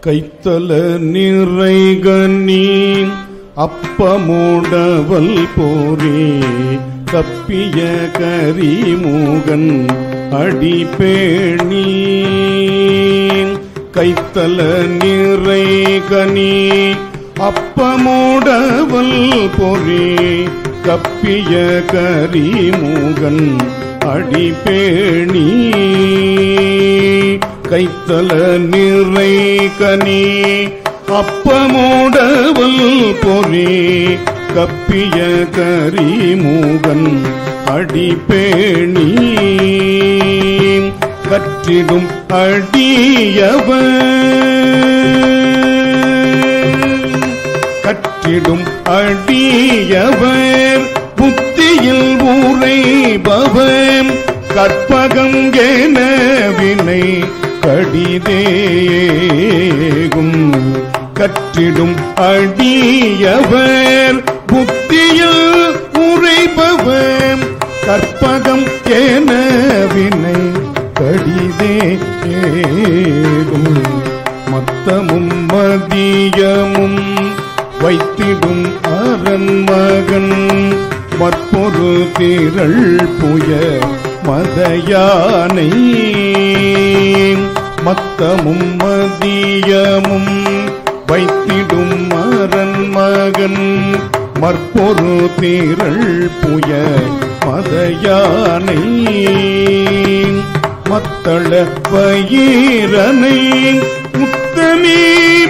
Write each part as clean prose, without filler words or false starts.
கைத்தல நிறைகனி அப்பமோடவல் போரே தப்பிய கரிமூகன் அடிபேணி. கைத்தல நிறைகனி அப்பமோடவல் போரே தப்பிய கரிமூகன் அடிபேணி. கைத்தல நிறைகனி அப்பமோடவல் பொறி கப்பிய கரிமூகன் அடிபேணி. கற்றிடும் அடியவர் புத்தியில் உரைபவர் கற்பகம் என வினை கடிதேகும். கற்றிடும் அடியவர் புத்தியில் உரைபவர் கற்பகம் என வினை கடிதேகும். மத்தமும் மதியமும் வைத்திடும் அரண்மகன் மற்பொரு திரள் புய மதயானை. மத்தமும் மதியமும் வைத்திடும் அரண்மகன் மற்பொரு திரள் புய மதயானை. மத்தள வயிரனை முத்தமே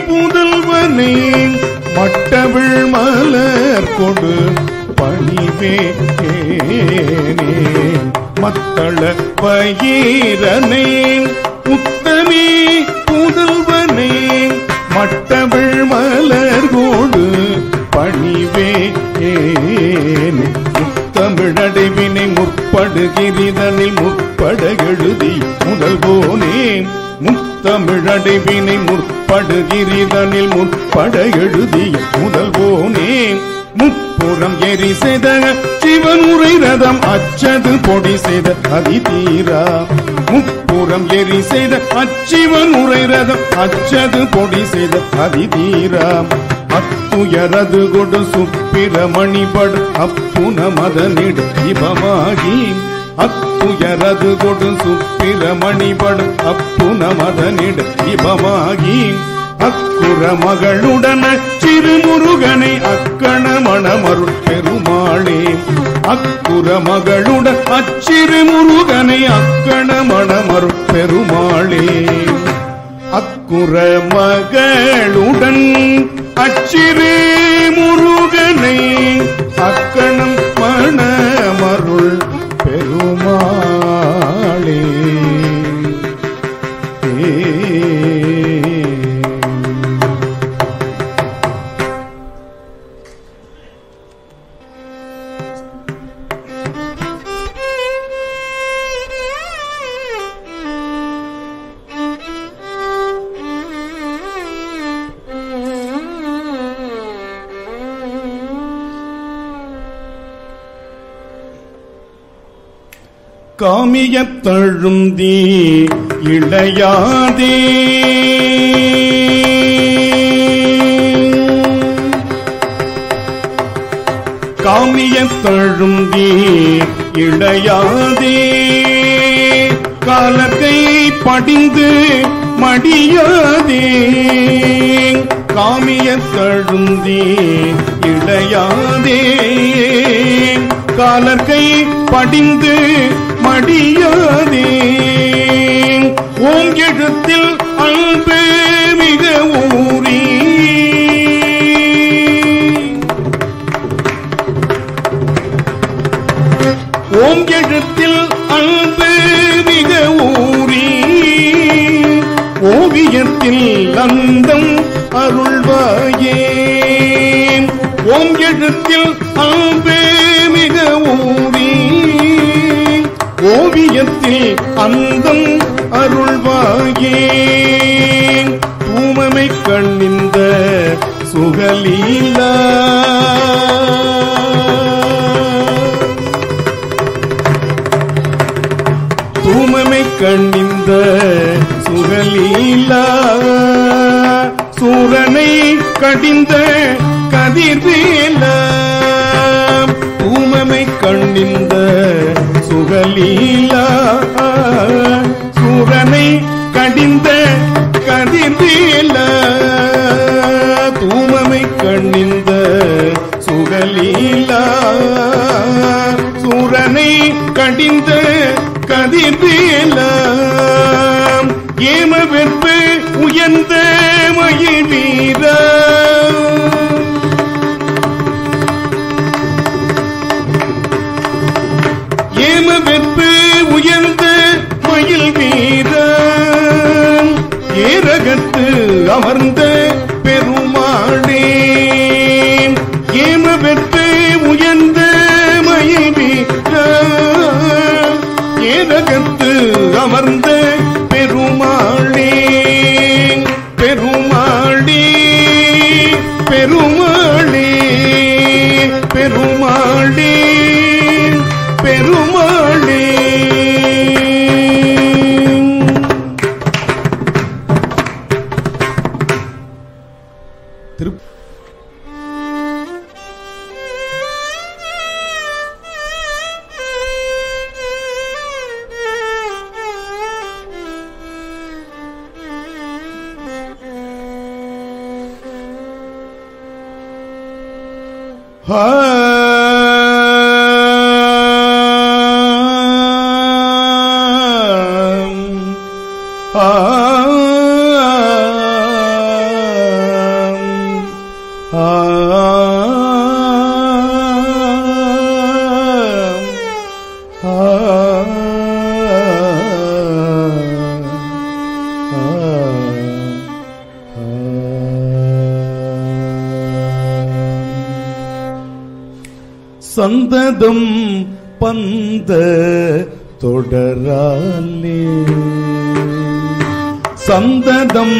புதல்வனை மட்டவிழ் மலர் கொடு பணிவேனே. மத்தள வயிரனை முத்தமே புதல்வனை மட்டவிழ் மலர் கொடு பணிவேனே. முத்தமிழடைவினை முற்படுகிறிதனில் முற்பட எழுதி முதல்வோனே. முத்தமிழடைவினை முற்படுகிறிதனில் முற்பட எழுதிய முதல்வோனே. முப்புறம் எரி செய்த சிவனுரை ரதம் அச்சது பொடி செய்த அதிதீரா. முப்புறம் எரி செய்த அச்சிவனுரை ரதம் அச்சது பொடி செய்த அதிதீரா. அத்துயரது கொடு சுப்பிரமணிபடு அப்புன மதனிடு இபமாகி. அத்துயரது கொடு சுப்பிரமணிபடு அப்புன மதனிடு இபமாகி. அக்குற மகளுடன சிறுமுருகனை அக்கண மணமருள் பெருமாளே. அக்குற மகளுடன் அச்சிறுமுருகனை அக்கண மணமருள் பெருமாளே. அக்குற மகளுடன் அச்சிறு முருகனை அக்கணம் மணமருள் பெருமாளே. காமியத் தழுந்தி இளையாதே காமியத் தழுந்தி இளையாதே காலக்கை படிந்து மடியாதே. காமியத் தழுந்தி இளையாதே காலக்கை படிந்து மடியாதே. ஓம் எழுத்தில் அன்பு மிக ஊறி ஓம் எழுத்தில் அன்பு மிக ஊறி ஓவியத்தில் அந்தம் அருள்வாயே. ஓம் எழுத்தில் அன்பு மிக ஊறி ஓவியத்தில் அந்தம் அருள்வாயே. தூமமை கண்ணிந்த சுகலீலா தூமமை கண்ணிந்த சுகலீலா சூரனை கடிந்த கதிர்வேல ஊமமை கண்ணிந்த சுகலீலா சூரனை கடிந்த கதிர்வேல தூமமை கண்ணிந்த சுகலீலா சூரனை கடிந்த கதிர்வேல ஏம வெற்பு உயர்ந்த மயில் வீர ஏம வெற்பு உயர்ந்த மயில் வீர ஏரகத்து அமர்ந்த பெருமாளே ஏம வெற்பு உயர்ந்த மயில் வீர ஏரகத்து அமர்ந்த பெருமாளே பெருமாளே பெருமாளே பெருமாளே பெருமாளே சந்ததம் பந்த தொடராலே சந்ததம்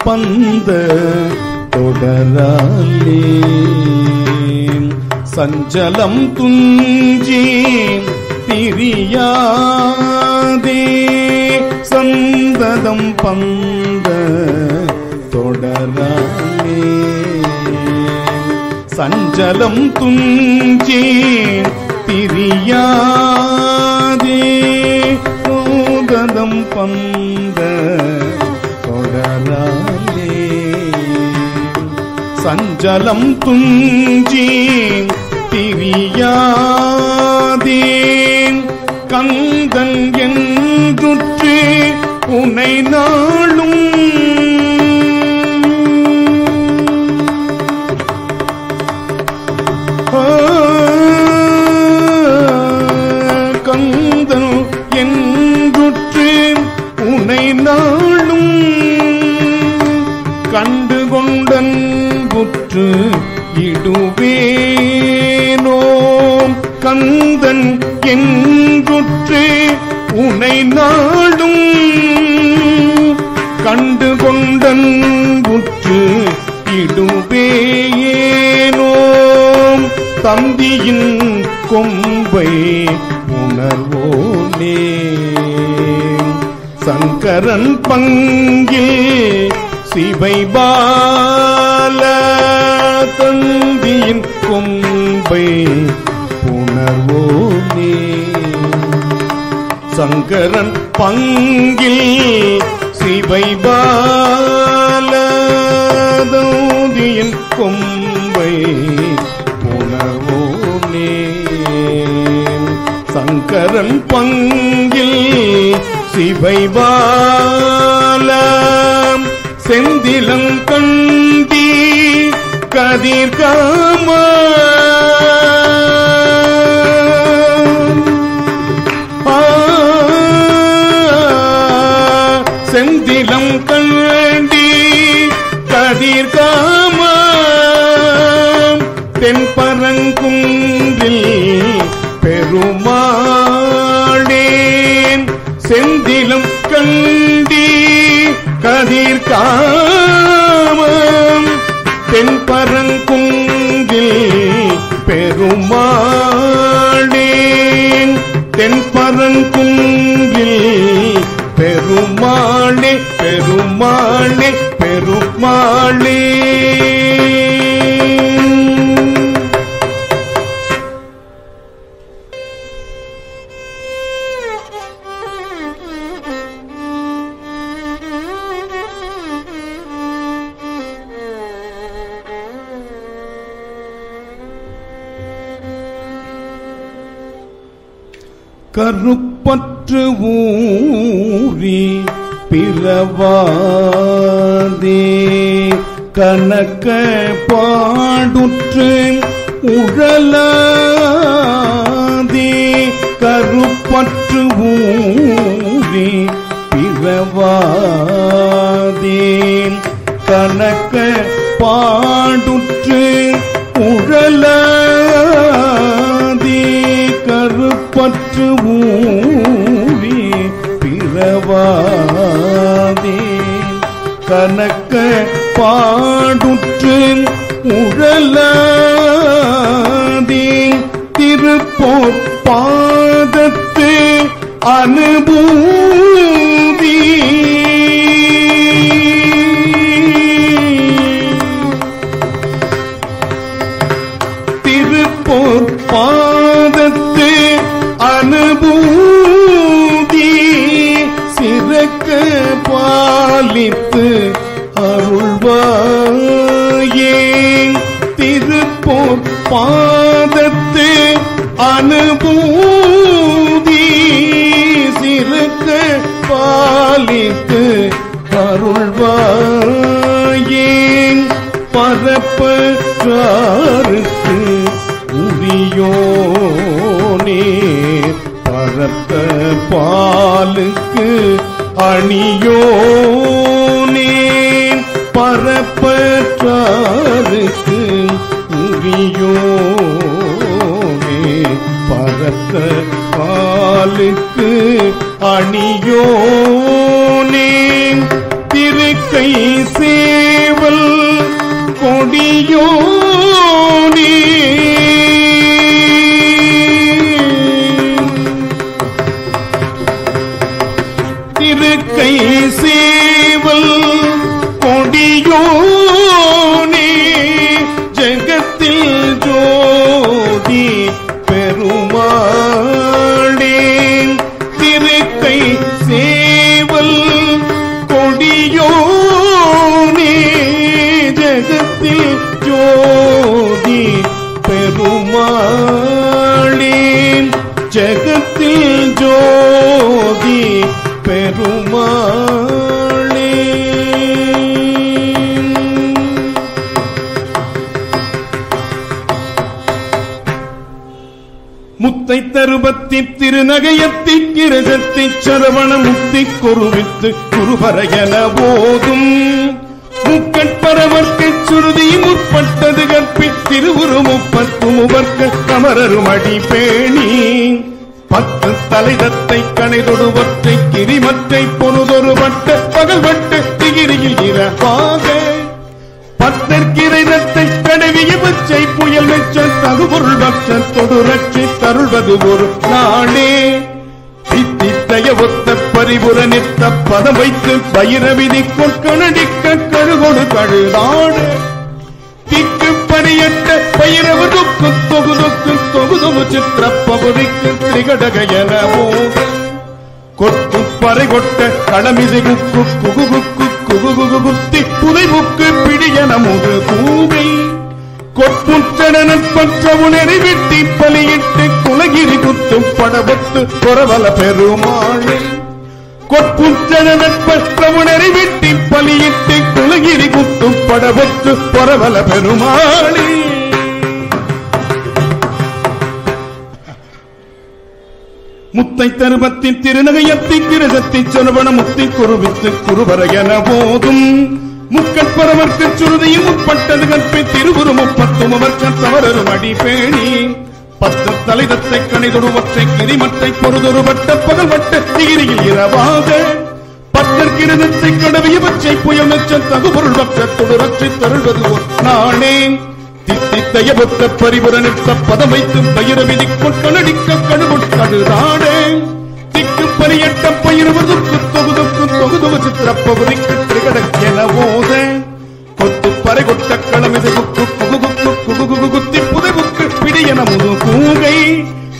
பந்த தொடராலே சஞ்சலம் துஞ்சி திரியாதே சந்ததம் பந்த தொடராலே சஞ்சலம் துஞ்சி திரியாதே சோதனம் பந்த தொடராலே சஞ்சலம் துஞ்சி திரியாதே கந்தன் என்றுற்று உனை நாளும் கந்தன் என்றுற்று உனை நாளும் கண்டு கொண்டன் புற்று இடுவேனோம் கந்தன் என்றுற்று உனை நாளும் கண்டு கொண்டன் புற்று இடுவேனோம் தந்தியின் கொம்பை உணர்வோனே சங்கரன் பங்கில் சிவைபால தந்தியின் கொம்பை உணர்வோனே சங்கரன் பங்கில் சிவைபால தந்தியின் கொம்பை உணர்வோனே சங்கரன் பங்கில் சிவைபால செந்திலங்கண்டி கதிர்காம செந்திலங்கண்டி கதிர்காம தென்பரங்குன்றில் பெருமாளே செந்திலம் கண்டி கதிர்காமம் தென்பரங்குன்றில் பெருமாளே தென்பரங்குன்றில் பெருமாளே பெருமாளே பெருமாளே கருப்பற்று ஊறி பிறவாதே கனக்க பாடுற்று உழலாதே கருப்பற்று ஊறி பிறவாதே கனக்க பாடுற்று உழலாதே கருப்பற்று ஊறி பிறவாதே கனக்க பாடுற்று உழலாதே திருப்போர் பாதத்து அனுபூதி திருப்போர் பாதத்து அனுபூதி சிறக்க பாலித்து அருள்வாயே திருப்போர் பாதத்து அனுபூதி சிறக்க பாலித்து அருள்வாயே பரப்பற்றாருக்கு உரியோனே பரத்த பாலுக்கு அணியோனே பரப்பற்றாருக்கு உரியோனே பரத்த பாலுக்கு அணியோனே திருக்கை சேவல் கொடியோனே திருக்கை சேவல் கொடியோனே ஜகத்தில் ஜோதி பெருமாளே திருக்கை சேவல் கொடியோனே ஜகத்தில் ஜோதி பெருமாளே ஜகத்தில் ஜோதி பெருமாளே முத்தை தருபத்தி திருநகையத்தி கிரகத்தி சரவண முத்தி கொருவித்து குருபரையன போதும் முக்கட்பரவர்க்கு சுருதி முற்பட்டது கற்பி திருவுரு முப்பத்து முவர்க்க கமரரும் அடி பேணி பத்து தலைதத்தை கணைதொடுவற்றை கிரிமற்றை பொருதொரு வட்ட பகல் வட்ட திகிரியில் இரவாக பத்தற்கிரைதத்தை கடவிய பச்சை புயல் வெச்ச தகுபொருள் பக்ஷ தொடுரட்சி தருள்வது ஒரு நாளே தித்தித்தய ஒத்த பரிபுர நித்த பதம் வைத்து பயிரவிதி கொற்கணடிக்க கழுகொடு கழுதாடு திக்கு பரியட்ட பயிரவு துக்கு தொகுதுக்கு தொகுதுகு சித்திர பகுதிக்கு திரிகடகையன போக கொட்டு பறை கொட்ட களமிதி குக்கு குகுகுக்கு குகுகுகு குத்தி புதைமுக்கு பிடியன முது கூவை கொட்புற்றனற்பற்ற உணரை விட்டி பலியிட்டு குலகிரி குத்தும் படபத்து பொறவல பெருமாளே கொட்புற்றனற்பற்ற உணரை விட்டி பலியிட்டு குலகிரி குத்தும் படபத்து பொறவல பெருமாளே முத்தை தருபத்தின் திருநகையத்தி கிரகத்தி சொலவன முத்தி குருவித்து குருவரையன போதும் முக்கட்பரவர்க்கு சுருதியும் உட்பட்டது கற்பி திருவுரு முப்பத்தும் அவர்க்க தவறரும் அடி பேணி பத்து தலைதத்தை கணிதொடுவற்றை கிரிமற்றை பொருதொரு வட்ட பகல் வட்ட திகிரியில் இரவாக பத்தற்கிருதத்தை கடவிய பச்சை புயல் நச்ச தகுபொருள் பக்கத்தொடு ரற்றி தருள்வது ஒரு நாளே தித்தித்தய பொத்த பரிபுர நிற்க பதம் வைத்து பயிர விதி கொட்கணடிக்க கடுகொட்கடுதாடே திக்கு பரியட்ட பயிருவதுக்கு தொகுதுக்கு தொகுதுகு சித்திரப்பகுதிக்கு திரிகடக்கென போத கொத்து பறை கொட்ட களமிது குக்கு குகுகுக்கு குகுகுகு குத்தி புதைவுக்கு பிடியன முது கூகை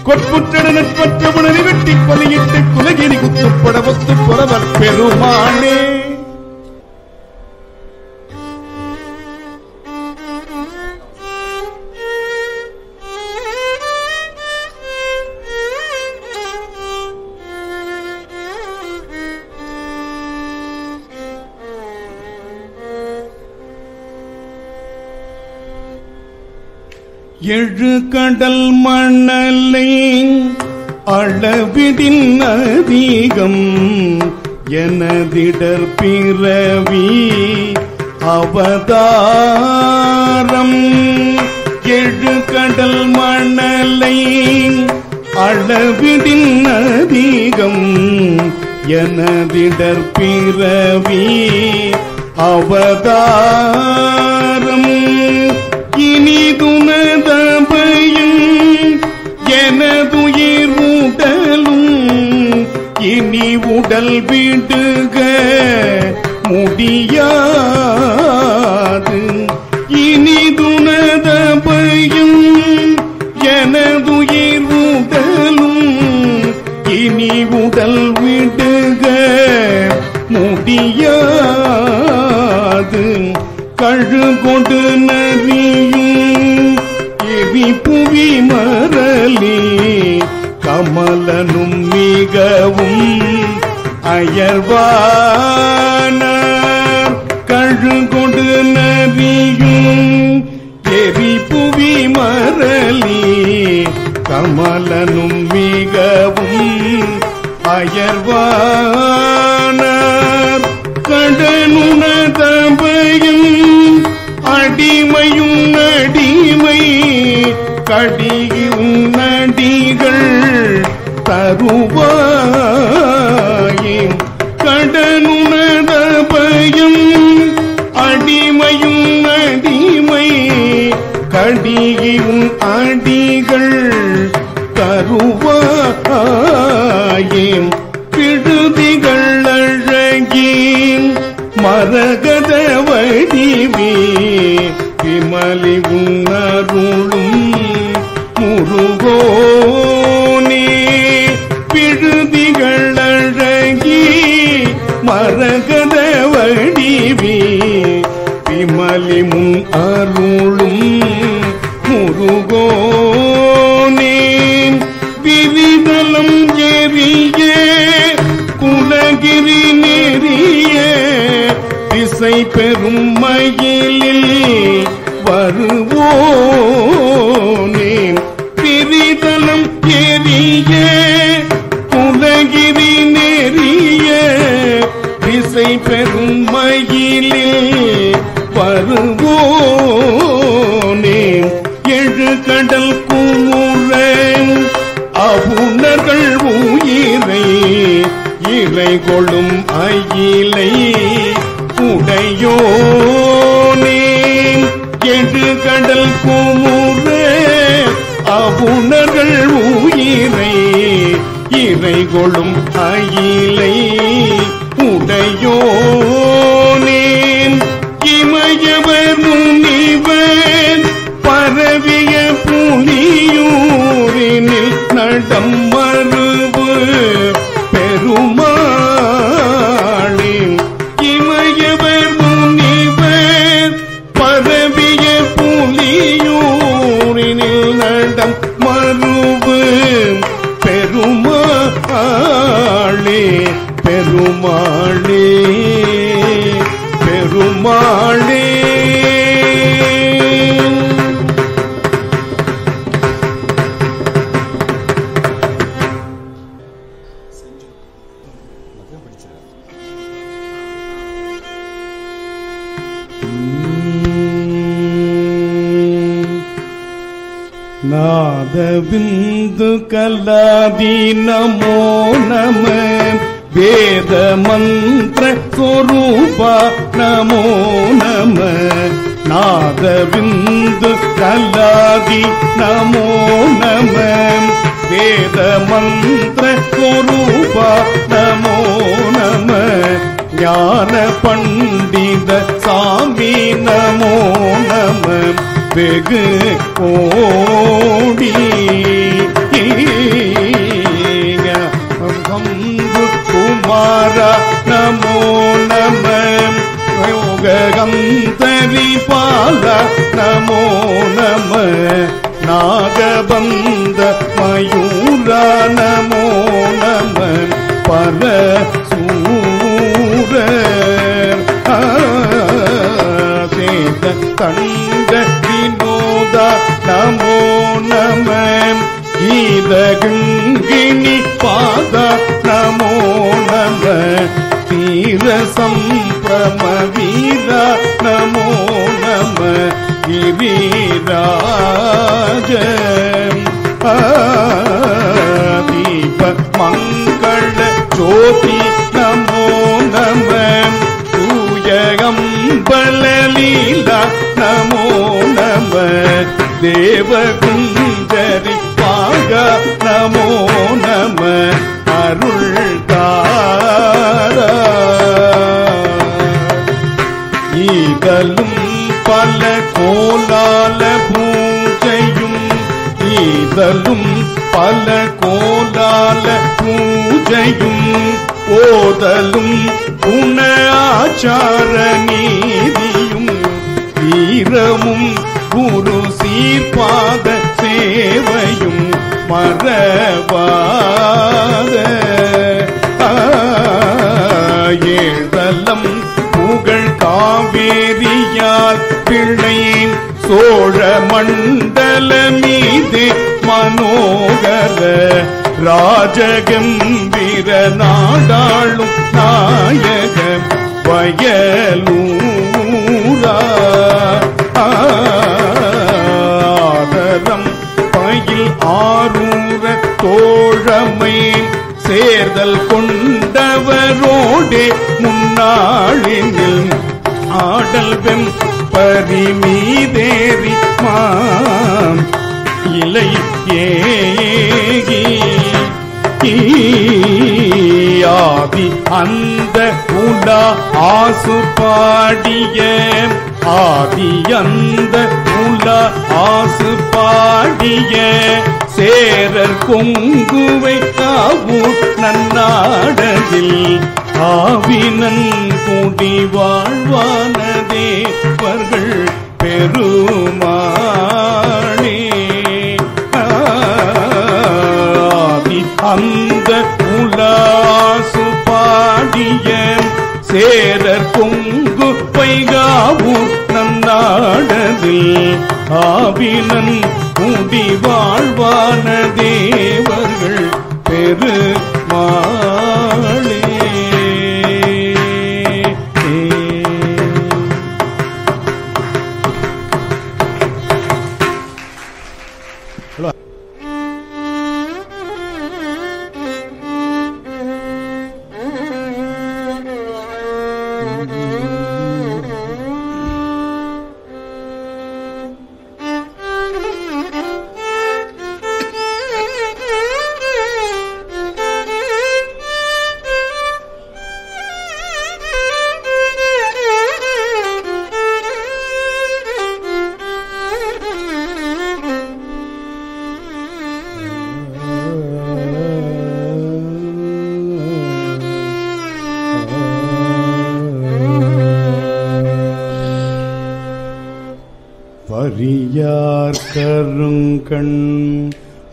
கொட்புற்றட நட்பற்ற புணரி வெட்டி கொலையிட்டு குலகிரி குத்துப்பட ஒத்து புறவர் பெருமானே. எழு கடல் மணலை அளவிடின் அதிகம் எனதிடர் பிறவி அவதாரம். எழு கடல் மணலை அளவிடின் அதிகம் எனதிடர் பிறவி அவதாரம். இனிதுனதபையும் எனதுயிர் உடலும் இனி உடல் விடுக முடியாது. இனிதுனதபையும் எனதுயிர் உடலும் இனி உடல் விடுக முடியாது. கழுகொடு நரியும் எரி புவி மரலி கமலனும் மிகவும் அயர்வானார். கழுகொடு நரியும் எரி புவி மரலி கமலனும் மிகவும் அயர்வானார். கடனுணதபையும் அடிமையும் அடிமை கடியும் நடிகள் தருவாயே. கடனுணதபையும் அடிமையும் அடிமை கடியும் அடிகள் தருவாயே. விடுதிகள் அழகி மரகத வடிவே விமலி உணருளும் முருகோனே. விடுதிகள் அழகி மரகத வடிவே விமலி முன் அருளும் முருகோனே. விரிதலம் எரிய குலகிரி நெறிய திசை பெரும் மயிலில் வருவோனே. விரிதலம் எரிய குலகிரி நெறிய திசை பெரும் மயிலில் வருவோனே. எழு கடல் குமுற அவுணர்கள் உயிரை இறை கொள்ளும் அயிலை உடையோனே. எழு கடல் குமுற அவுணர்கள் உயிரை இறை கொள்ளும் அயிலை உடையோனே. இமயவர் முனிவர் பரவிய புலியூரினில் நடம் மறுவு பெருமாளே. இமயவர் முனிவர் பரவிய புலியூரினில் நடம் மறுவு பெருமாளே. பெருமாளே பெருமாளே. நாதவிந்து கலாதி நமோ நம வேத மந்திர சொரூபா நமோ நம. நாதவிந்து கலாதி நமோ நம வேத மந்திர குருபா நமோ நம ஞான பண்டித சாமி நமோ நம வெகு கோடி குமாரா நமோ நம யோகந்தரி பாலா நமோ நம நாகபந்த மயூரா நமோ நம பரசூர சேத கண்ட வினோதா நமோ நம கீத கிங்கிணி பாதா நமோ நம தீர சம்பிரம வீரா நமோ நம கிரிராஜ தீப மங்கள ஜோதி நமோ நம தூயகம்பலலீலா நமோ நம தேவகுஞ்சரி பாக நமோ நம அருள்தாரா ஈதலும் பல கோலால பூஜையும் ஈதலும் பல கோலால பூஜையும் ஓதலும் குண ஆச்சார நீதியும் வீரமும் குரு சீர்பாத சேவையும் மறவாத ஏதலம் புகழ் காவேரியால் பிள்ளையின் சோழ மண்டல மீதே மனோகர ராஜகம்பீர நாடாளும் நாயக வயலூரா ஆதரம் பயில் ஆரூர தோழமை சேர்தல் கொண்டவரோடே முன்னாளினில் ஆடல் வெம் பரிமீதேறி மாம் இலை ஏகி ஆதி அந்த உலா ஆசு பாடிய ஆதி அந்த உலா ஆசு பாடிய சேரர் கொங்குவை காவூர் நன்னாடதில் ஆவினன் கூடி வாழ்வான தேவர்கள் பெருமானே ஆதி அந்த உலாசு பாடிய சேரர் கொங்கு பைகாவூர் நன்னாடதில் ஆவினன் கூடி வாழ்வான தேவர்கள் பெருமாளே பரியார் கருங்கண்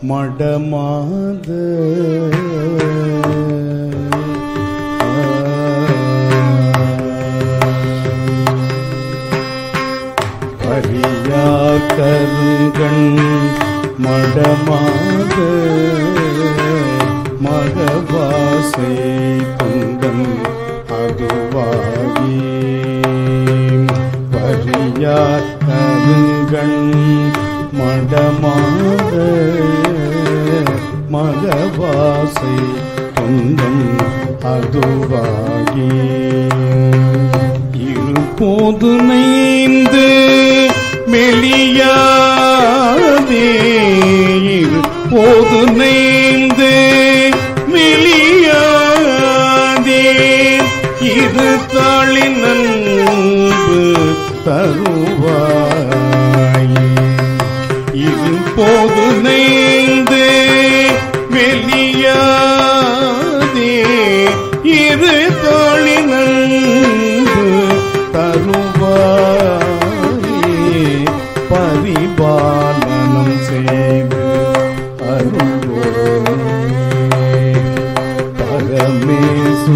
மடமாத பரியார் கருங்கண் மடமாத மகவாசை துங்கம் அதுவாகி பரியார் கருங்கண் மடமாத மகவாசை துங்கம் அதுவாகி இருபோது நைந்து மெலியாதே இருபோது நை பரிபாலனம் செய்து அருள்வோனே பரமேசுரந்தன்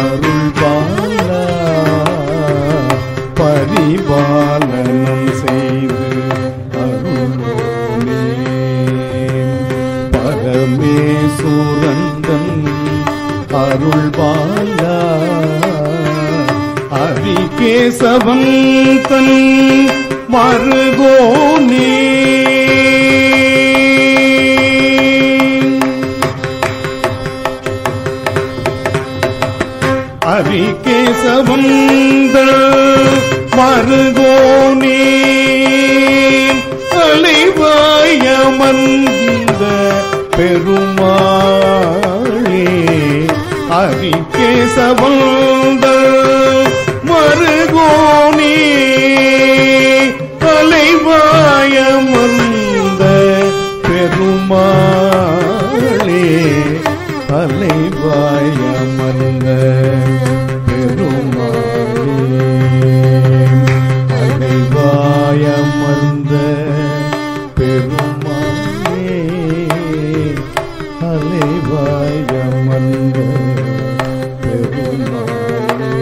அருள்பாலா பரிபாலனம் செய்து அருள்வோனே பரமேசுரந்தன் அருள்பாலா அரிகேசவந்தன் மருகோனே அரிகேசவந்தன் மருகோனே அலைவாயமர்ந்த பெருமாளே அரிகேசவந்தன் மருகோனே அலைவாயமர்ந்த பெருமாளே அலைவாயமர்ந்த பெருமாளே அலைவாயமர்ந்த பெருமாளே அலைவாயமர்ந்த பெருமாளே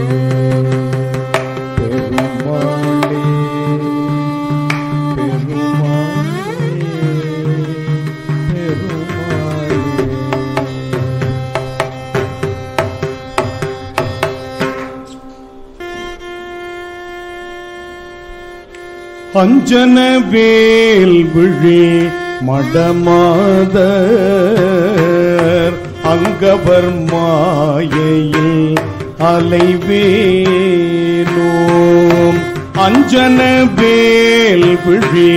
பெருமாளே அஞ்சன வேல் விழி மடமாதர் அங்கவர் மாயையில் அலைவேலோம் அஞ்சன வேல் விழி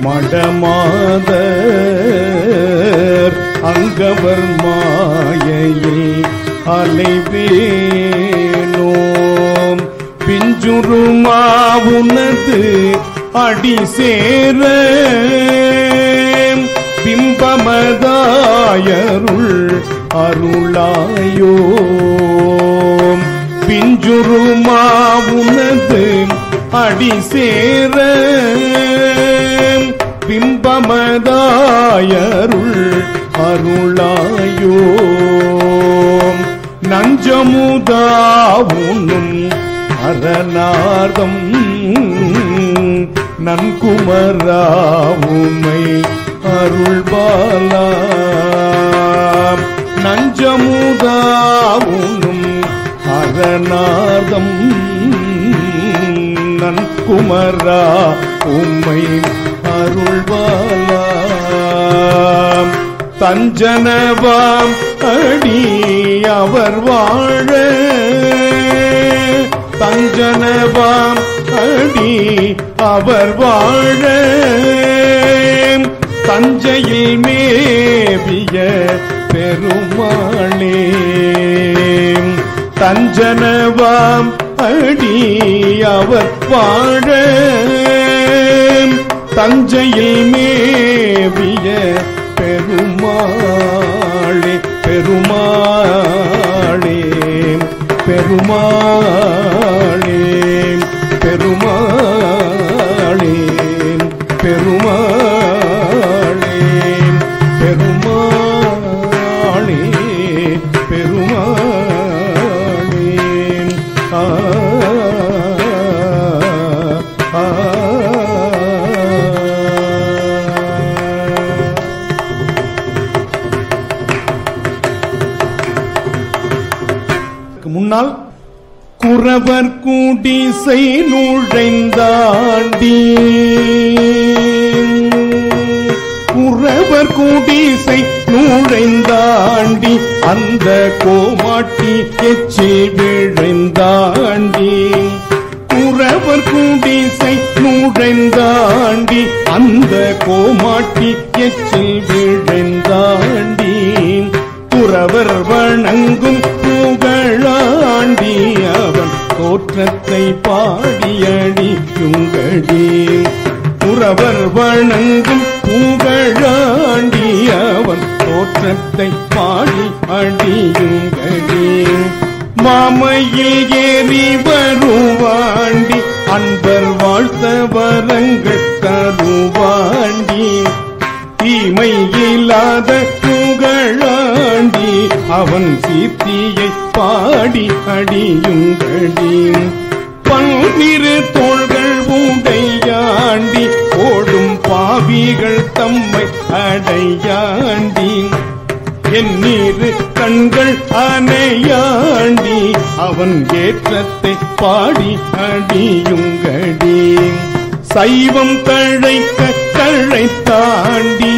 மடமாதர் அங்கவர் மாயையில் அலைவேலோம் பிஞ்சுருமாவுனது அடி சேர பிம்பமதாயருள் அருளாயோ பிஞ்சுருமாவுனது அடி சேர பிம்பமதாயருள் அருளாயோ நஞ்சமுதாவுனும் அரணார்தம் நன்குமராவுமை அருள்பாலா நஞ்சமுதாவுனும் அரணார்தம் நன்குமரா உம்மை அருள்பாலா தஞ்சனவாம் அடி அவர் வாழ தஞ்சனவாம் அடி அவர் வாழ தஞ்சையில் மேவிய பெருமாளே தஞ்சனவாம் அடி அவர் வாழ தஞ்சையில் மேவிய பெருமாளே பெருமாளே பெருமாளே பெருமாளே பெருமாளே பெருமாளே பெருமாளே ஆ முன்னால் குறவர் கூடிசை நுழைந்தாண்டி குறவர் கூடிசை நுழைந்தாண்டி அந்த கோமாட்டி எச்சில் விழைந்தாண்டி குறவர் கூடிசை நுழைந்தாண்டி அந்த கோமாட்டி எச்சில் விழைந்தாண்டி குறவர் வணங்கும் புகழாண்டி அவன் தோற்றத்தை பாடியடிக்குங்கடி குறவர் வணங்கும் புகழாண்டி அவன் தோற்றத்தை பாடி அடியுங்கடி மாமையில் ஏறி வருவாண்டி அன்பர் வாழ்த்த வரங்கள் தருவாண்டி தீமை இல்லாத புகழாண்டி அவன் சீர்த்தியை பாடி அடியுங்கடி பன்னிரு தோள்கள் உடையாண்டி ஓடும் பாவிகள் தம்மை அடையாண்டி எண்ணீரு கண்கள் அணையாண்டி அவன் ஏற்றத்தை பாடி அடியுங்கடி சைவம் தழைக்க தழைத்தாண்டி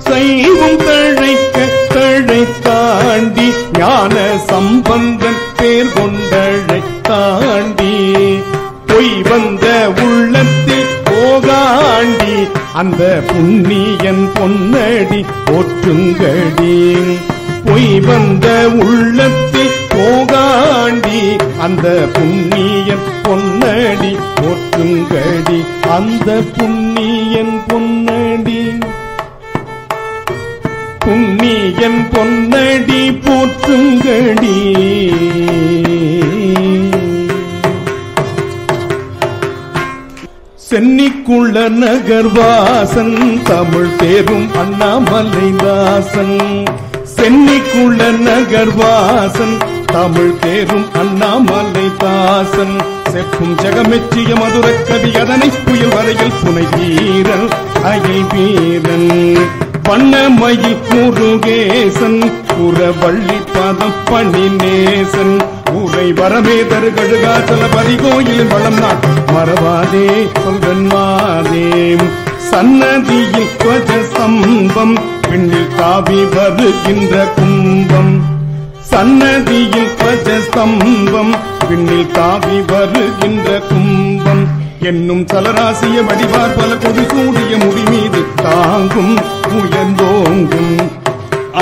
சைவம் தழைக்க தழைத்தாண்டி ஞான சம்பந்தன் பேர் கொண்டழைத்தாண்டி பொய் வந்த உள்ளத்தில் போகாண்டி அந்த புண்ணியன் பொன்னடி போற்றுங்கடி பொய் வந்த உள்ளத்தில் போகாண்டி அந்த புண்ணியன் பொன்னடி போற்றுங்கடி அந்த புண்ணியன் பொன்னடி புண்ணியன் பொன்னடி போற்றுங்கடி சென்னிக்குள்ள நகர்வாசன் தமிழ் தேரும் அண்ணாமலைதாசன் சென்னிக்குள்ள நகர்வாசன் தமிழ் தேரும் அண்ணாமலைதாசன் செப்பும் ஜெகமெச்சிய மதுர கவி அதனை புயல் வரையில் புனை வீரன் அகில் வீரன் வண்ணமயி முருகேசன் புறவள்ளி பதம் பணி நேசன் ஊரை வரமே தருகழுகாச்சல பதிகோயில் வளம் நாட் மறவாதே சொல்வன்மாதே சன்னதியில் துவஜ சம்பம் பெண்ணில் காவி வருகின்ற கும்பம் சன்னதியில் துவஜ சம்பம் பெண்ணில் காவி வருகின்ற கும்பம் என்னும் சலராசிய வடிவார் பல கொடி சூடிய முடி மீது தாங்கும் உயர்ந்தோங்கும்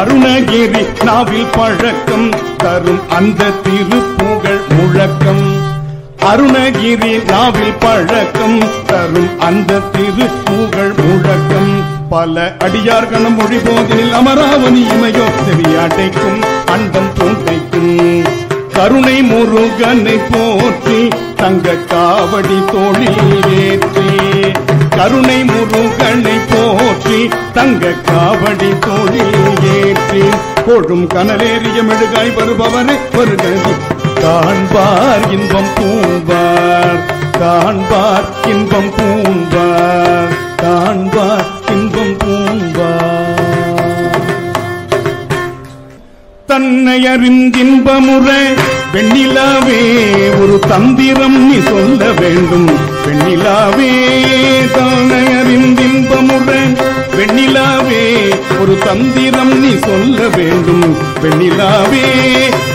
அருணகிரி நாவில் பழக்கம் தரும் அந்த திருப்புகழ் முழக்கம் அருணகிரி நாவில் பழக்கம் தரும் அந்த திருப்புகழ் முழக்கம் பல அடியார் கணம் மொழி போதில் அமராவதி இமையோ செவியாட்டைக்கும் அண்டம் தோன்றைக்கும் கருணை முருகனை போற்றி தங்க காவடி தோளில் ஏற்றி கருணை முருகனை போற்றி தங்க காவடி தோளில் ஏற்றி கொடும் கனலேறிய மெழுகாய் வருபவரை வருகதி காண்பார் இன்பம் பூண்பார் காண்பார் இன்பம் பூண்பார் காண்பார் இன்பம் பூண்பார் தன்னை அறிந்தின்பமுற பெண்ணிலாவே ஒரு தந்திரம் நீ சொல்ல வேண்டும் பெண்ணிலாவே தன்னை அறிந்தின்பமுற பெண்ணிலாவே ஒரு தந்திரம் நீ சொல்ல வேண்டும் பெண்ணிலாவே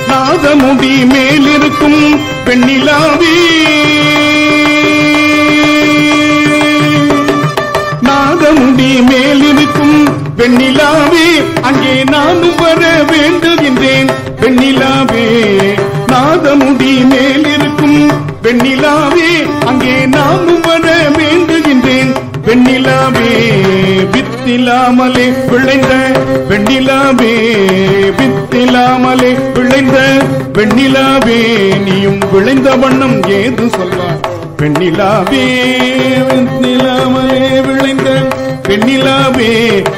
நாதமுடி மேலிருக்கும் பெண்ணிலாவே நாதமுடி மேலிருக்கும் பெண்ணிலாவே அங்கே நானும் வர வேண்டுகின்றேன் பெண்ணிலாவே நாதமுடி மேலிருக்கும் பெண்ணிலாவே அங்கே நானும் வர வேண்டுகின்றேன் பெண்ணிலாவே வித்திலாமலே விளைந்த பெண்ணிலாவே வித்திலாமலே விளைந்த பெண்ணிலாவே நீயும் விளைந்த வண்ணம் ஏது சொல்வார் பெண்ணிலாவே வித்திலாமலே விளைந்த பெண்ணிலாவே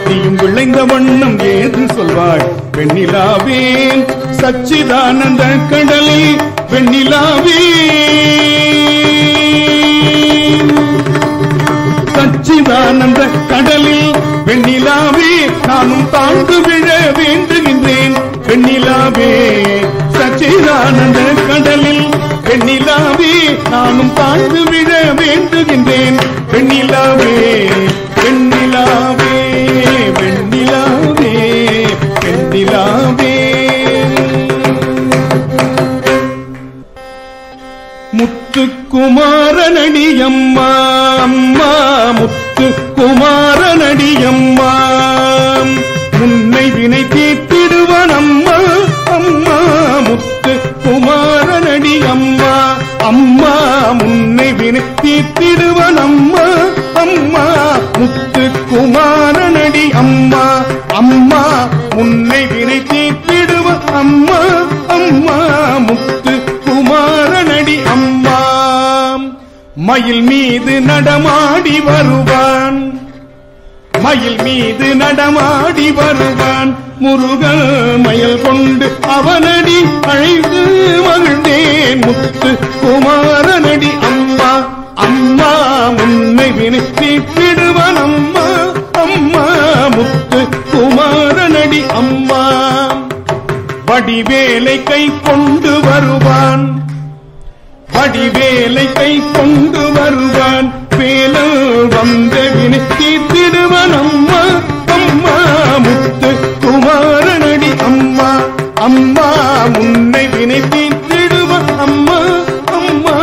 நீயும் விளைந்த வண்ணம் ஏது சொல்வாய் பெண்ணிலாவே சச்சிதானந்த கடலில் பெண்ணிலாவே சச்சிதானந்த கடலில் பெண்ணிலாவே நானும் தாழ்ந்து விழ வேண்டுகின்றேன் பெண்ணிலாவே சச்சிதானந்த கடலில் பெண்ணிலாவே நானும் தாழ்ந்து விழ வேண்டுகின்றேன் பெண்ணிலாவே பெண்ணிலாவே பெண்ணிலாவே பெண்ணிலாவே முத்துக்குமாரனடியம்மா அம்மா முத்துக்குமாரனடியம்மா முன்னை வினை தீர்த்திடுவான் அம்மா அம்மா முத்துக்குமாரனடி அம்மா அம்மா முன்னை வினை தீர்த்திடுவான் அம்மா அம்மா முத்துக்குமாரனடி அம்மா அம்மா முன்னை வினை தீர்த்திடுவான் அம்மா அம்மா முத்துக்குமாரனடி குமாரனடி அம்மா. மயில் மீது நடமாடி வருவான், மயில் மீது நடமாடி வருவான். முருகன் மயில் கொண்டு அவனடி அழைத்து மகிழ்ந்தேன். முத்து குமாரனடி அம்மா. அம்மா முன்னை வினை தீர்த்திடுவான் அம்மா. அம்மா முத்து குமாரனடி அம்மா. வடிவேலை கை கொண்டு வருவான், வடிவேலை கை கொண்டு வருவான். வேலல் வந்த வினை தீர்த்திடுவான் அம்மா. அம்மா முத்து குமாரனடி அம்மா. அம்மா முன்னை வினை தீர்த்திடுவான் அம்மா. அம்மா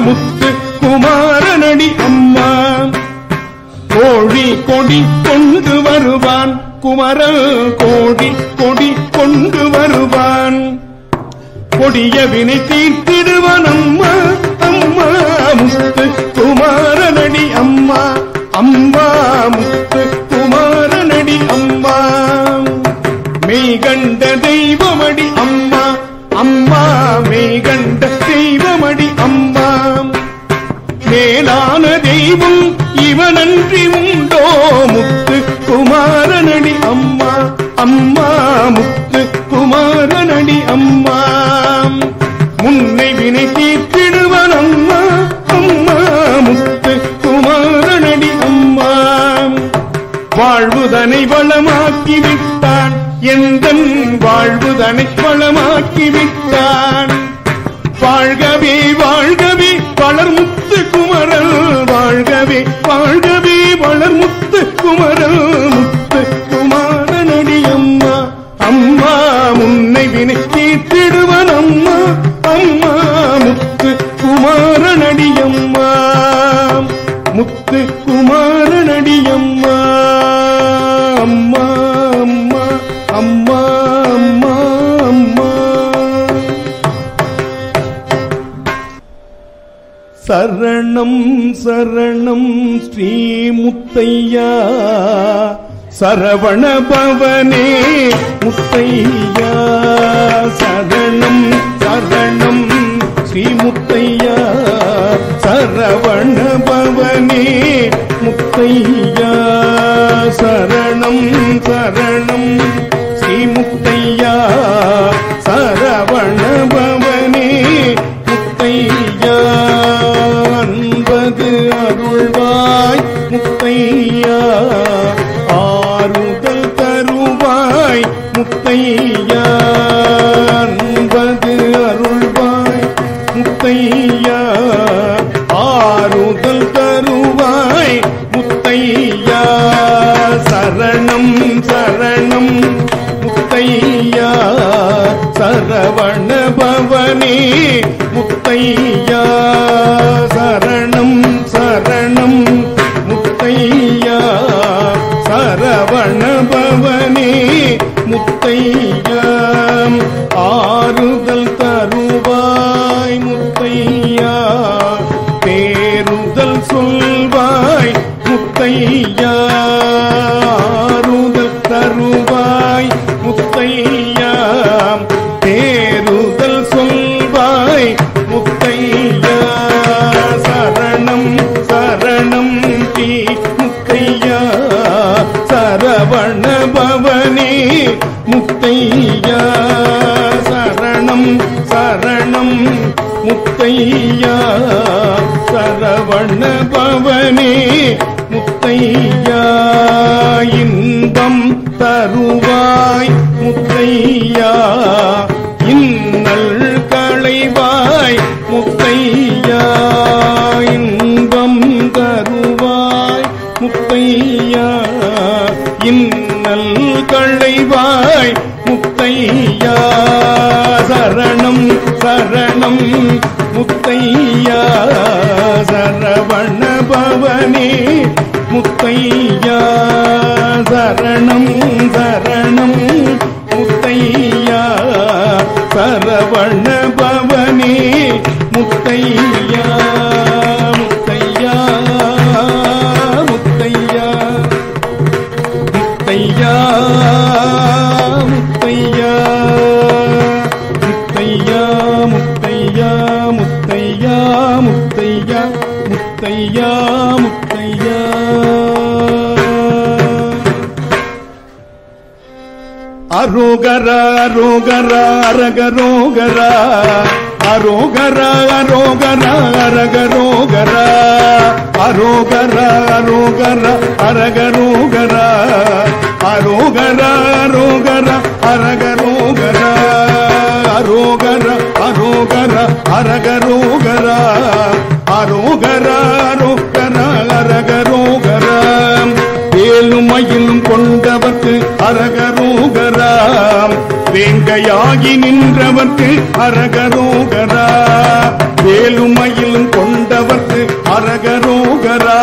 முத்து குமாரனடி அம்மா. கோழி கொடி கொண்டு வருவான் குமரன், கோடி கொடி கொண்டு வருவான். கொடிய வினை தீர்த்திடுவான் அம்மா. அம்மா முத்து குமாரனடி அம்மா. அம்மா முத்து குமாரனடி அம்மா. மெய்கண்ட தெய்வமடி அம்மா. அம்மா மெய்கண்ட தெய்வமடி அம்மா. மேலான தெய்வம் இவனன்றி உண்டோ. முத்து குமாரனடி அம்மா. அம்மா முத்து குமாரனடி அம்மா. முன்னை வினை தீர்த்திடுவான் அம்மா. அம்மா முத்து குமாரனடி அம்மா. வாழ்வுதனை வளமாக்கி விட்டான், எந்தன் வாழ்வுதனை வளமாக்கி விட்டான். வாழ்கவே வாழ்கவே வளர்முத்து குமரன், வாழ்கவே வாழ்கவே வளர்முத்து குமரன். முத்து குமாரனடி அம்மா. அம்மா முன்னை வினை தீர்த்திடுவான் அம்மா. அம்மா முத்து குமாரனடி அம்மா. முத்து குமாரனடி அம்மா. அம்மா அம்மா அம்மா அம்மா அம்மா. சரணம் சரணம் ஸ்ரீ முத்தையா, சரவண பவனே முத்தையா. சரணம் சரணம் ஸ்ரீ முத்தையா, சரவண பவனே முத்தையா. சரணம் சரணம் ஸ்ரீ முத்தையா, சரவண பவனே முத்தையா. அன்பது அருள்வாய் முத்தையா, ஆறுதல் தருவாய் முத்தையா. அன்பது அருள்வாய் முத்தையா, ஆறுதல் தருவாய் முத்தையா. சரணம் சரணம் முத்தையா, சரவண பவனே முத்தையா. சரணம் சரணம் முத்தையா, சரவண பவனே முத்தையா. ஆறுதல் தருவாய் முத்தையா, பேருதல் சொல்வாய் முத்தையா. ஆறுதல் தருவாய் முத்தையா, பேருதல் சொல்வாய் முத்தையா. சரணம் சரணம் ஸ்ரீ முத்தையா, சரவண பவனே முத்தையா. சரணம் சரணம் முத்தையா, சரவண பவனே முத்தையா. இன்பம் தருவாய் முத்தையா, இன்னல் களைவாய் முத்தையா. இன்பம் தருவாய் முத்தையா, இன்னல் களைவாய் முத்தையா. சரணம் சரணம் முத்தையா, சரவண பவனே முத்தையா. சரணம் சரணம் முத்தையா, சரவண பவனே முத்தையா. முத்தையா முத்தையா முத்தையா முத்தையா முத்தையா முத்தையா. முத்தையா முத்தையா முத்தையா. அரோகரா அரோகரா அரகரோகரா அரோகரா அரோகரா அரகரோகரா அரோகரா அரோகரா அரகரோகரா அரோகரா அரோகரா அரகரோகரா அரோகரா அரோகரா அரகரோகரா அரோகரா அரோகரா அரகரோகரா. வேலுமயிலும் கொண்டவர்க்கு அரகரோகரா வேங்கையாகி நின்றவர்க்கு அரகரோகரா. வேலுமயிலும் கொண்டவர்க்கு அரகரோகரா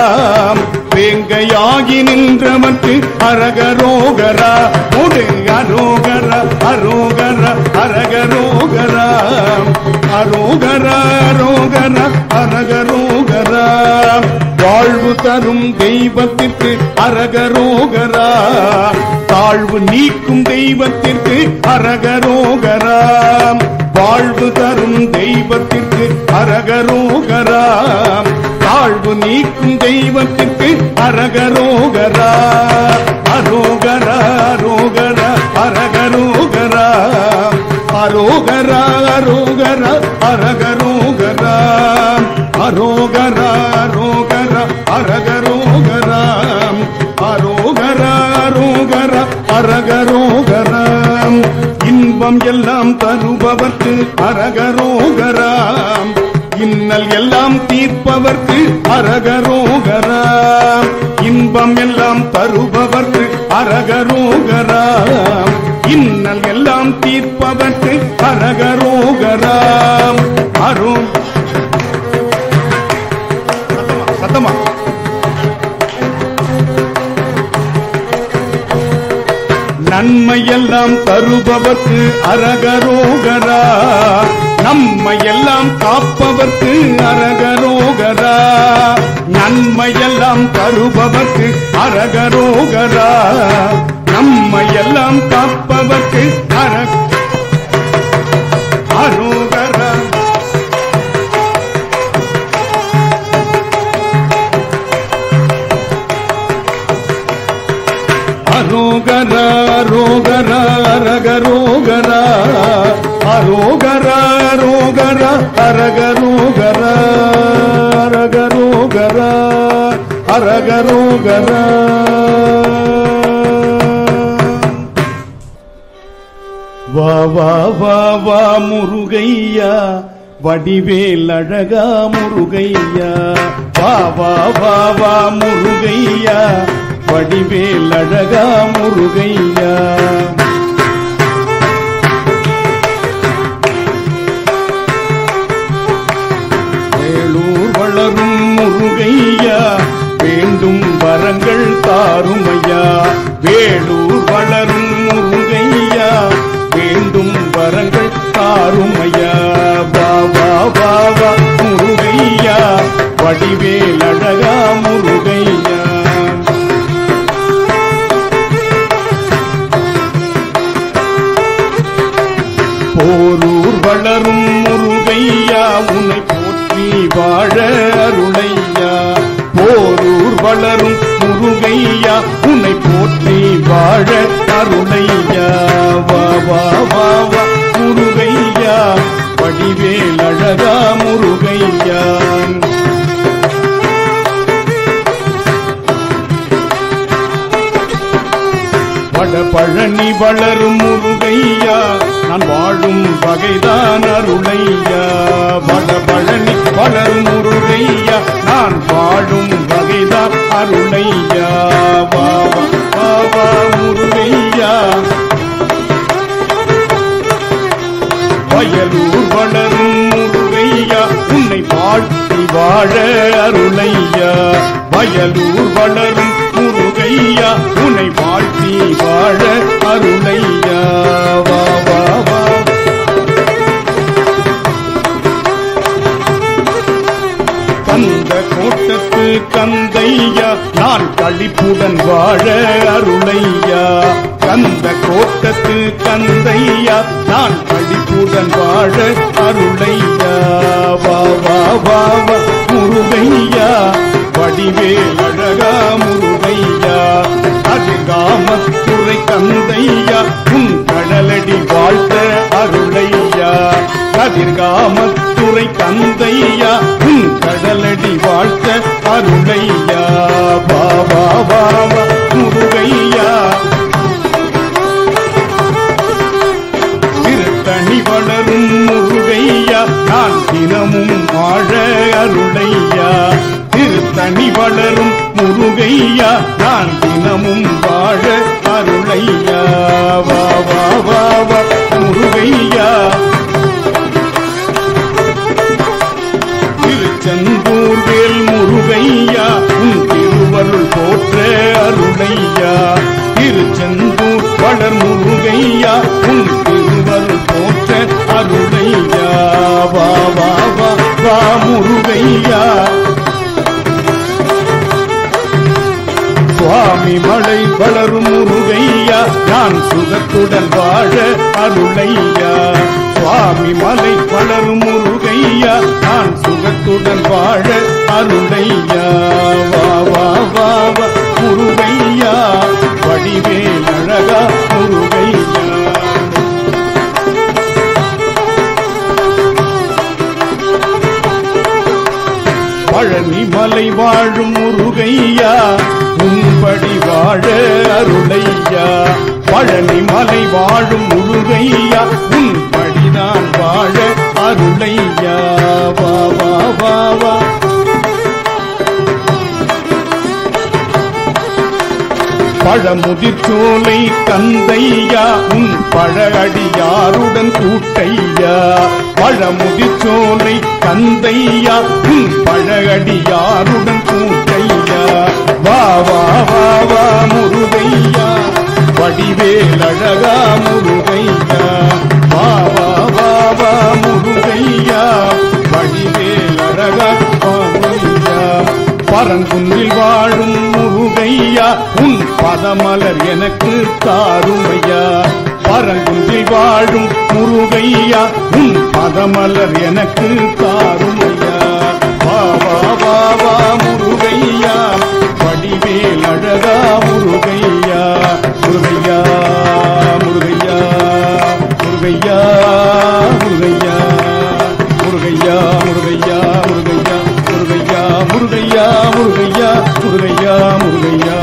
வேங்கையாகி நின்றவர்க்கு அரகரோகரா. ஒரு அரோகரா அரோகரா அரகரோகரா அரோகரா அரோகரா அரகரோகரா. வாழ்வு தரும் தெய்வத்திற்கு அரகரோகரா தாழ்வு நீக்கும் தெய்வத்திற்கு அரகரோகரா. வாழ்வு தரும் தெய்வத்திற்கு அரகரோகரா தாழ்வு நீக்கும் தெய்வத்திற்கு அரகரோகரா. அரோகரா அரோகரா அரகரோகரா அரோகரா அரோகரா அரகரோகரா அரோகரா அரோகரா அரகரோகரா அரோகரா அரோகரா அரகரோகரா. இன்பம் எல்லாம் தருபவர்க்கு அரகரோகரா இன்னல் எல்லாம் தீர்ப்பவர்க்கு அரகரோகரா. இன்பம் எல்லாம் தருபவர்க்கு அரகரோகரா இன்னல் எல்லாம் தீர்ப்பவர்க்கு அரகரோகரா. அரு சத்தமா நன்மையெல்லாம் தருபவர்க்கு அரகரோகரா நம்மையெல்லாம் காப்பவர்க்கு அரகரோகரா. நன்மையெல்லாம் தருபவர்க்கு அரகரோகரா நம்மையெல்லாம் காப்பவர்க்கு அரோகரா. அரோகரா அரோகரா அரகரோகரா அரோகரா அரோகரா அரகரோகரா அரகரோகரா அரகரோகரா. வா வா வா வா முருகையா வடிவேல் அழகா முருகையா. வா வா வா வா முருகையா வடிவேல் அழகா முருகையா. வேலூர் வளரும் முருகையா வேண்டும் வரங்கள் தாருமையா. வேலூர் வளரும் முருகையா வேண்டும் வரங்கள் தாருமையா. வா வா வா வா முருகையா வடிவேல் அழகா முருகையா. போரூர் வளரும் முருகையா உன்னை போற்றி வாழ அருளையா. போரூர் வளரும் முருகையா உன்னை போற்றி வாழ அருளையா. வா வா வா வா முருகையா வடிவேல் அழகா முருகையா. வட பழனி வளரும் முருகையா நான் வாழும் வகைதான் அருளையா. வட பழனி வளரும் முருகையா நான் வாழும் வகைதான் அருளையா. வா வா வா முருகையா. வயலூர் வளரும் முருகையா உன்னை வாழ்த்தி வாழ அருளையா. வயலூர் வளரும் முருகையா உன்னை வாழ்த்தி வாழ அருளையா. வா வா வா. கந்த கோட்டத்து கந்தையா நான் களிப்புடன் வாழ அருளையா. கந்த கோட்டத்து கந்தையா நான் களிப்புடன் வாழ அருளையா. வா வா வா வா முருகையா வடிவேல் அழகா முருகையா அதிகாமத்துறை கந்தையா உன் கடலடி வாழ்த்த அருளையா கதிர்காமத்துறை கந்தையா உன் கடலடி வாழ்த்த அருளையா பாபா பாபா முருகையா திருத்தணி வளரும் முருகையா நான் தினமும் வாழ அருளையா திருத்தணி வளரும் முருகையா நான் தினமும் வாழ அருளையா வா வா வா வா முருகையா திருச்செந்தூர் வேல் முருகையா உன் திருவருள் போற்ற அருளையா திருச்செந்தூர் வளர் முருகையா உன் திருவருள் போற்ற அருளையா வா வா வா வா முருகையா சுவாமி மலை வளரும் முருகையா நான் சுகத்துடன் வாழ அருளையா சுவாமி மலை வளரும் முருகையா நான் சுகத்துடன் வாழ அருளையா வா வா வா வா முருகையா வடிவேல் அழகா முருகையா பழனி மலை வாழும் முருகையா உன்படி வாழ அருளையா பழனி மலை வாழும் முருகையா உன்படிதான் வாழ அருளையா வா வா வா வா பழமுதிர்ச்சோலை கந்தையா உன் பழஅடியாருடன் கூட்டையா பழமுதிர்ச்சோலை கந்தையா உன் பழஅடியாருடன் கூட்டையா வா வா வா வா முருகையா வடிவேல் அழகா முருகையா வா வா வா வா முருகையா வடிவேல் அழகா முருகையா பரங்குன்றில் வாழும் முருகையா உன் பதமலர் எனக்கு தாருமையா பரங்குன்றில் வாழும் முருகையா உன் பதமலர் எனக்கு தாருமையா வா வா வா வா முருகையா வடிவேல் அழகா முருகையா முருகையா முருகையா முருகையா முருகையா முருகையா முருகையா முருகையா முருகையா முருகையா முருகையா முருகையா முருகையா முருகையா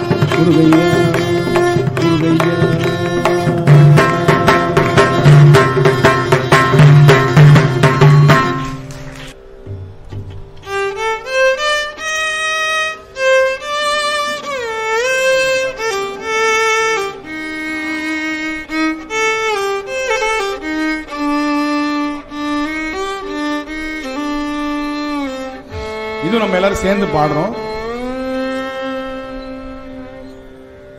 முருகையா முருகையா இது நம்ம எல்லாரும் சேர்ந்து பாடுறோம்.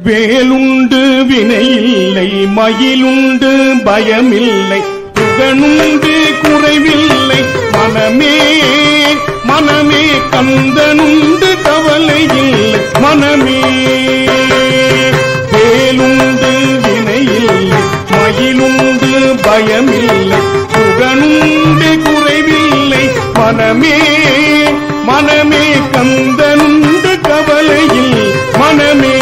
வேலுண்டு வினையில்லை மயிலுண்டு பயமில்லை புகனுண்டு குறைவில்லை மனமே மனமே கந்தனுண்டு கவலையில்லை மனமே வேலுண்டு வினையில்லை மயிலுண்டு பயமில்லை புகனுண்டு குறைவில்லை மனமே மனமே கந்தனுண்டு கவலையில் மனமே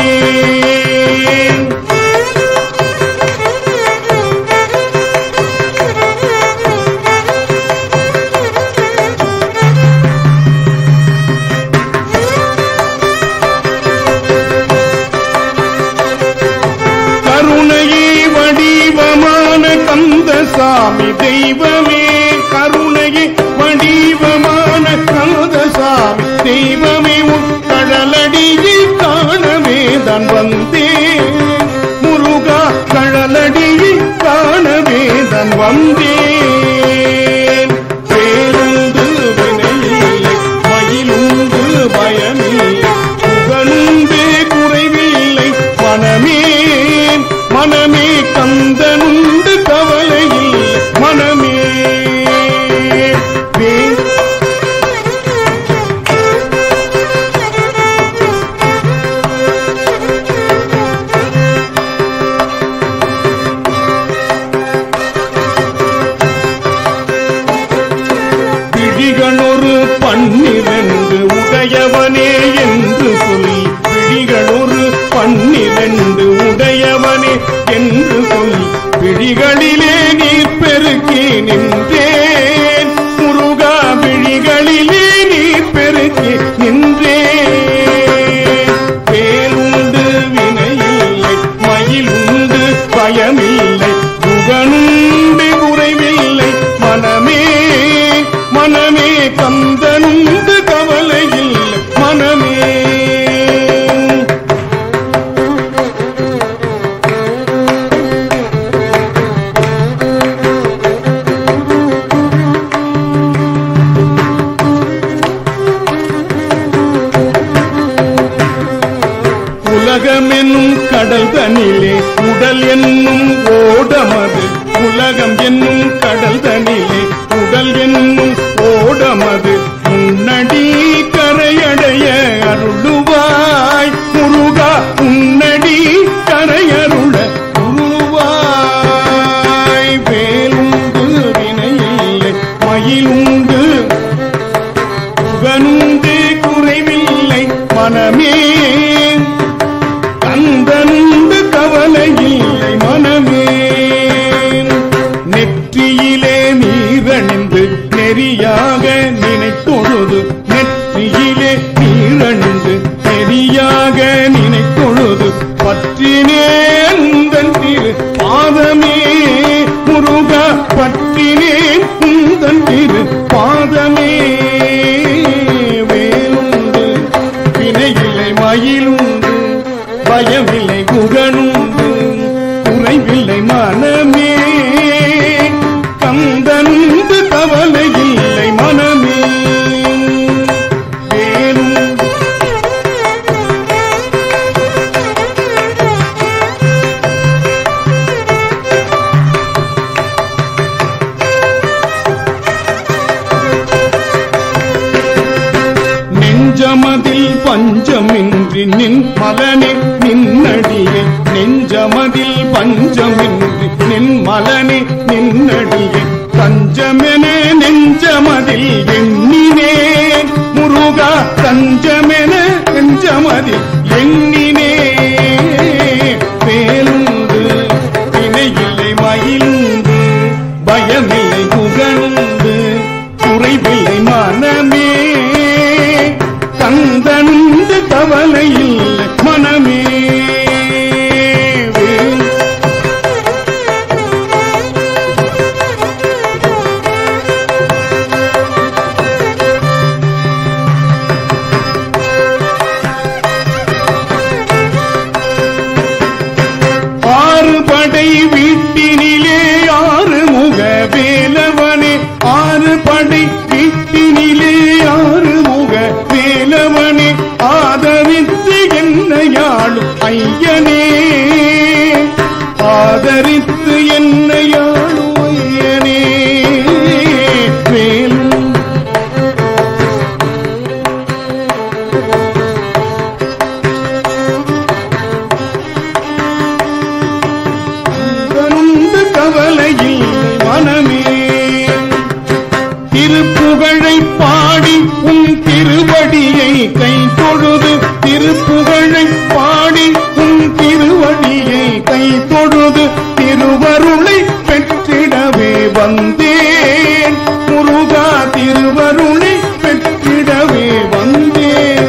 கருணையே வடிவமான கந்தசாமி தெய்வமே கருணையே வடிவமான கந்தசாமி தெய்வமே உன் கடலடியில் காணவே தான் வந்தேன் முருகா கடலடியில் காணவே தான் வந்தேன் பேருந்து வினையில்லை மயிலுண்டு பயமில்லை புகழுண்டு குறைவில்லை மனமே மனமே கந்தனுண்டு கவலையில் மனமே உலகம் என்னும் கடல் தனிலே உடல் என்னும் ஓடமது உன்னடி கரையடைய அருளுவாய் முருகா உன்னடி கரையருள உருவாய் வேலுண்டு வினையில்லை மயிலுண்டு புகனுண்டு குறைவில்லை மனமே கந்தனுண்டு கவலையில்லை மனமே நெற்றியிலே நீரணிந்து நெறியாக நினைத்தொழுது நெற்றியிலே நீரணிந்து நெறியாக நினைத்தொழுது பற்றினேன் உந்தன் திரு பாதமே முருகா பற்றினேன் உந்தன் திரு பாதமே வேலுண்டு வினையில்லை மயிலுண்டு பயமில்லை குகனுண்டு குறைவில்லை மனமே கந்தனுண்டு கவலையில்லை மனமே வேலுண்டு நெஞ்சமதில் பஞ்சமின்றி நின் மலனே நின்னடியே நெஞ்சமதில் பஞ்சமின்றி நின் மலனே நின்னடியே தஞ்சமென நெஞ்சமதில் எண்ணினேன் முருகா தஞ்சமென நெஞ்சமதில் எண்ணினேன் வேலுண்டு வினையில்லை மயிலுண்டு பயமில்லை புகனுண்டு குறைவில்லை மனமே கந்தனுண்டு கவலையில்லை மனமே ஆறுபடை வீட்டினிலே ஆறுமுக வேலவனே ஆறுபடை வீட்டினிலே ஆறுமுக வேலவனே ஆதரித்து என்னையாளும் ஐயனே ஆதரித்து என்னையாளும் ஐயனே வேலும் கந்தனுண்டு கவலையில் மனமே திருப்புகழை பாடி உன் திருவடியை கை தொழுது திருப்புகழை பாடி உன் திருவடியை கை தொழுது திருவருளை பெற்றிடவே வந்தேன் முருகா திருவருளை பெற்றிடவே வந்தேன்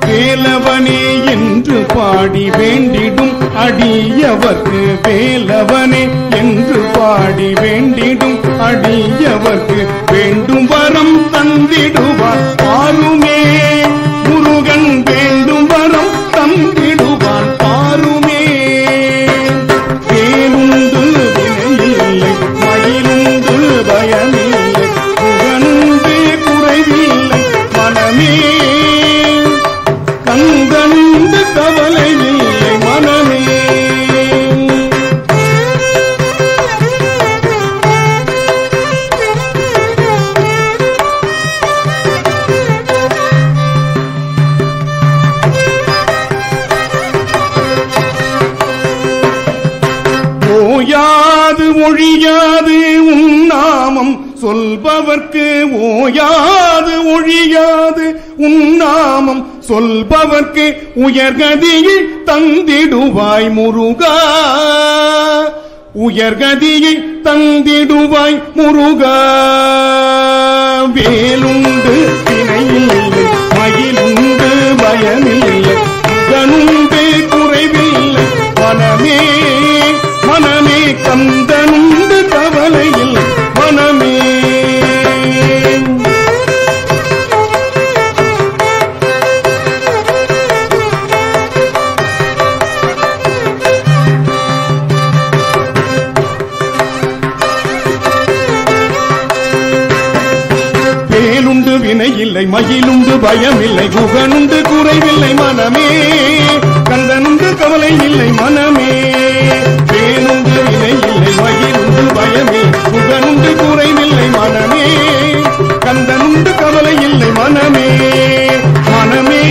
வேலவனே என்று பாடி வேண்டிடும் அடியவர்க்கு வேலவனே என்று பாடி வேண்டிடும் அடியவர்க்கு வேண்டும் வரம் தந்திடுவார் பாருமே முருகன் வேண்டும் வரம் தந்திடுவார் பாருமே வேலுண்டு வினையில்லை மயிலுண்டு பயமில்லை புகனுண்டு குறைவில்லை மனமே கந்தனுண்டு கவலையில்லை மனமே ஓயாது ஒழியாது உன் நாமம் சொல்பவர்க்கு ஓயாது ஒழியாது உன் நாமம் சொல்பவர்க்கு உயர்கதியை தந்திடுவாய் முருகா உயர்கதியை தந்திடுவாய் முருகா வேலுண்டு வினையில்லை மயிலுண்டு பயமில்லை புகனுண்டு குறைவில்லை மனமே மனமே கந்தனுண்டு கவலையில் மனமே வேலுண்டு வினை இல்லை மயிலுண்டு பயமில்லை குகனுண்டு குறைவில்லை மனமே கந்தனுண்டு கவலை இல்லை மனமே வேலுண்டு வினை இல்லை மயிலுண்டு பயமில்லை குகனுண்டு குறைவில்லை மனமே கந்தனுண்டு கவலை இல்லை மனமே மனமே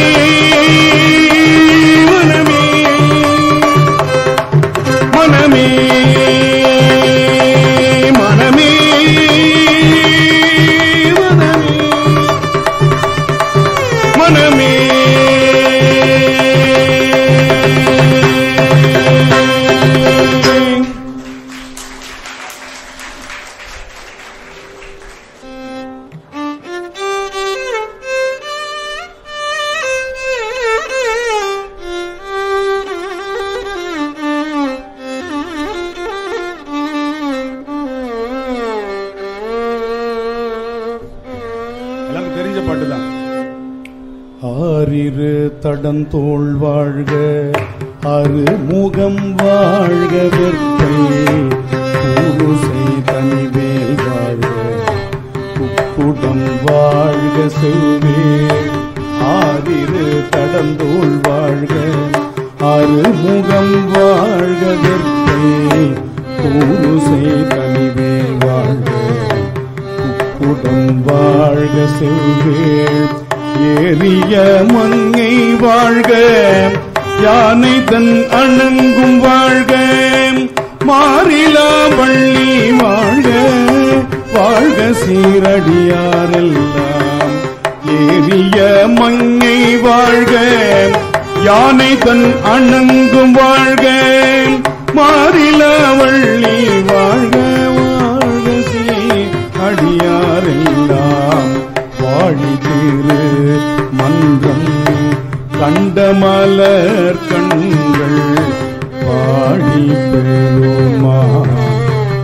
மனமே மனமே மனமே மனமே தெரிஞ்ச பாட்டுதான். ஆரிரு தடந்தோள் வாழ்க அருமுகம் வாழ்க வெற்பை பூசை தனிவேல் வாழ்க குக்குடம் வாழ்க செவ்வேல் ஆரிரு தடந்தோள் வாழ்க அருமுகம் வாழ்க வெற்பை பூசை தனிவேல் வாழ்க குக்குடம் வாழ்க செவ்வேல் ஏறிய மங்கை வாழ்க யானை தன் அணங்கும் வாழ்க மாறிலா பள்ளி வாழ்க வாழ்க சீரடியாரெல்லாம் ஏறிய மங்கை வாழ்க யானை தன் அணங்கும் வாழ்க மாறிலா வள்ளி வாழ்க வாழ்க சீரடியாரெல்லாம் வாழி திரு மன்றம் கண்ட மலர் கண்கள் பாடி பெருமா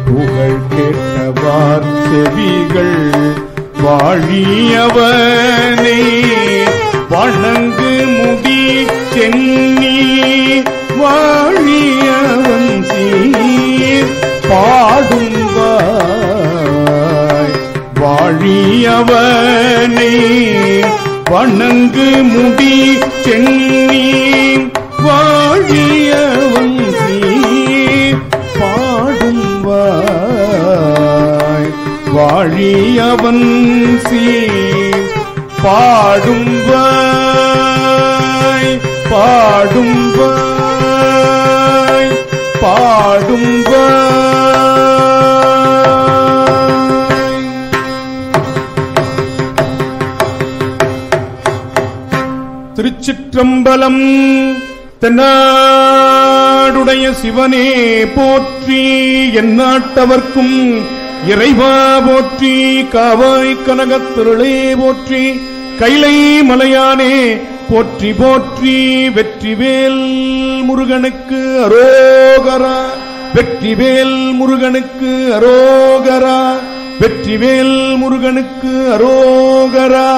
புகழ் கேட்டவார் செவிகள் வாழியவனே வணங்கு முடி சென்னி வாழியவன் சீர் பாடும் வாழியவனே வணங்கு முடி சென்னி வாழியவன் சீர் பாடும் வாழியவன் சீர் பாடும் பாடும் பாடும் திருச்சிற்றம்பலம். தென்னாடுடைய சிவனே போற்றி எந்நாட்டவர்க்கும் இறைவா போற்றி காவாய் கனகத்திருளே போற்றி கைலை மலையானே போற்றி போற்றி வெற்றிவேல் முருகனுக்கு அரோகரா வெற்றிவேல் முருகனுக்கு அரோகரா வெற்றிவேல் முருகனுக்கு அரோகரா.